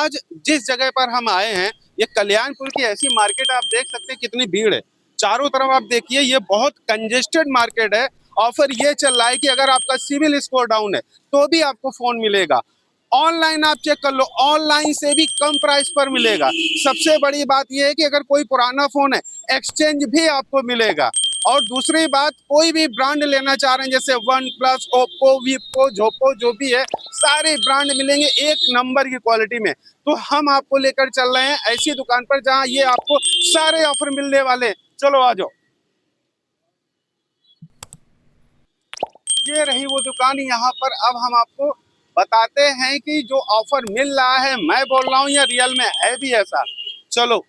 आज जिस जगह पर हम आए हैं, ये कल्याणपुर की ऐसी मार्केट, आप देख सकते हैं कितनी भीड़ है चारों तरफ। आप देखिए ये बहुत कंजेस्टेड मार्केट है। ऑफर ये चल रहा है कि अगर आपका सिविल स्कोर डाउन है तो भी आपको फोन मिलेगा। ऑनलाइन आप चेक कर लो, ऑनलाइन से भी कम प्राइस पर मिलेगा। सबसे बड़ी बात यह है कि अगर कोई पुराना फोन है, एक्सचेंज भी आपको मिलेगा। और दूसरी बात, कोई भी ब्रांड लेना चाह रहे हैं जैसे वन प्लस, ओप्पो, वीवो, जोप्पो, जो भी है, सारे ब्रांड मिलेंगे एक नंबर की क्वालिटी में। तो हम आपको लेकर चल रहे हैं ऐसी दुकान पर जहां ये आपको सारे ऑफर मिलने वाले हैं। चलो आ जाओ। ये रही वो दुकान। यहाँ पर अब हम आपको बताते हैं कि जो ऑफर मिल रहा है, मैं बोल रहा हूँ या रियल में है भी ऐसा। चलो।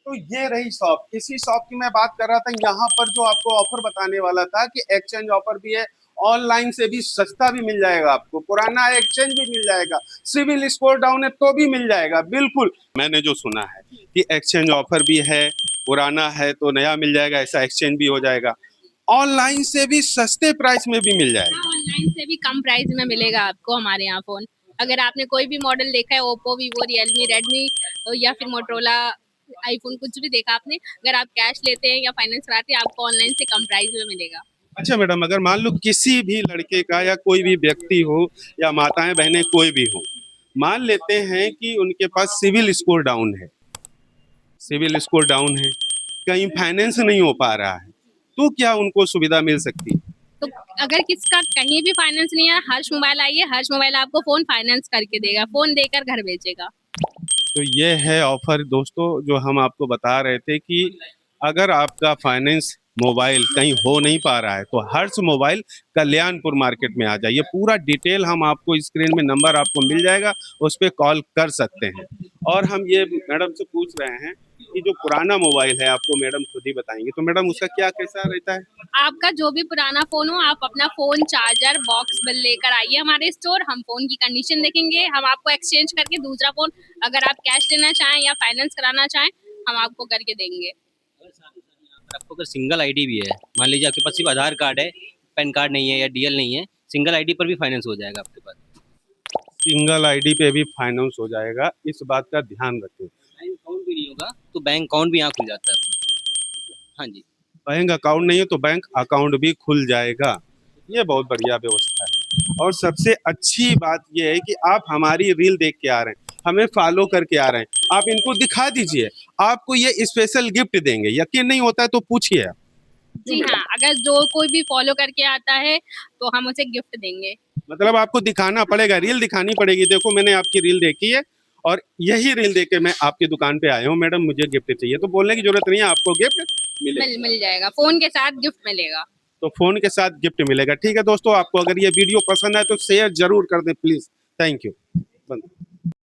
तो ये रही शॉप। इसी शॉप की मैं बात कर रहा था। यहाँ पर जो आपको ऑफर बताने वाला था कि एक्सचेंज ऑफर भी है, ऑनलाइन से भी सस्ता भी मिल जाएगा, आपको पुराना एक्सचेंज भी मिल जाएगा, सिविल स्कोर डाउन है तो भी मिल जाएगा। बिल्कुल मैंने जो सुना है कि एक्सचेंज ऑफर भी है, पुराना है तो नया मिल जाएगा, ऐसा एक्सचेंज भी हो जाएगा, ऑनलाइन से भी सस्ते प्राइस में भी मिल जाएगा। ऑनलाइन से भी कम प्राइस में मिलेगा आपको हमारे यहाँ फोन। अगर आपने कोई भी मॉडल देखा है, ओप्पो, वीवो, रियलमी, रेडमी या फिर मोटरोला, आईफोन, कुछ भी देखा आपने, अगर आप कैश लेते हैं या फाइनेंस कराते हैं, आपको ऑनलाइन से कम प्राइस में मिलेगा। अच्छा मैडम, अगर मान लो किसी भी लड़के का या कोई भी व्यक्ति हो या माताएं बहनें कोई भी हो, मान लेते हैं कि उनके पास सिविल स्कोर डाउन है, सिविल स्कोर डाउन है, कहीं फाइनेंस नहीं हो पा रहा है, तो क्या उनको सुविधा मिल सकती है? तो अगर किसका कहीं भी फाइनेंस नहीं है, हर्ष मोबाइल आइए, हर्ष मोबाइल आपको फोन फाइनेंस करके देगा, फोन देकर घर भेजेगा। तो ये है ऑफर दोस्तों जो हम आपको बता रहे थे कि अगर आपका फाइनेंस मोबाइल कहीं हो नहीं पा रहा है तो हर्ष मोबाइल कल्याणपुर मार्केट में आ जाइए। पूरा डिटेल हम आपको स्क्रीन में नंबर आपको मिल जाएगा, उस पर कॉल कर सकते हैं। और हम ये मैडम से पूछ रहे हैं कि जो पुराना मोबाइल है, आपको मैडम खुद ही बताएंगे, तो मैडम उसका क्या कैसा रहता है? आपका जो भी पुराना फोन हो, आप अपना फोन, चार्जर, बॉक्स बिल लेकर आइए हमारे स्टोर। हम फोन की कंडीशन देखेंगे, हम आपको एक्सचेंज करके दूसरा फोन, अगर आप कैश लेना चाहें या फाइनेंस कराना चाहें, हम आपको करके देंगे। आपको अगर सिंगल आईडी भी है, मान लीजिए आपके पास सिर्फ आधार कार्ड है, पैन कार्ड नहीं है या डीएल नहीं है, सिंगल आईडी पर भी फाइनेंस हो जाएगा आपके पास। सिंगल आईडी पे भी फाइनेंस हो जाएगा, इस बात का ध्यान रखें। बैंक अकाउंट भी नहीं होगा तो बैंक अकाउंट भी यहाँ खुल जाता है अपना। हाँ जी। बैंक अकाउंट नहीं है तो बैंक अकाउंट भी खुल जाएगा। ये बहुत बढ़िया व्यवस्था है। और सबसे अच्छी बात ये है कि आप हमारी रील देख के आ रहे हैं, हमें फॉलो करके आ रहे हैं, आप इनको दिखा दीजिए, आपको ये स्पेशल गिफ्ट देंगे। यकीन नहीं होता है तो पूछिए। जी हाँ, अगर जो कोई भी फॉलो करके आता है तो हम उसे गिफ्ट देंगे। मतलब आपको दिखाना पड़ेगा, रील दिखानी पड़ेगी। देखो मैंने आपकी रील देखी है और यही रील देख के मैं आपकी दुकान पे आया हूँ, मैडम मुझे गिफ्ट चाहिए, तो बोलने की जरूरत नहीं है, आपको गिफ्ट मिलेगा। मिल जाएगा, फोन के साथ गिफ्ट मिलेगा। तो फोन के साथ गिफ्ट मिलेगा। ठीक है दोस्तों, आपको अगर ये वीडियो पसंद आए तो शेयर जरूर कर दें प्लीज। Thank you.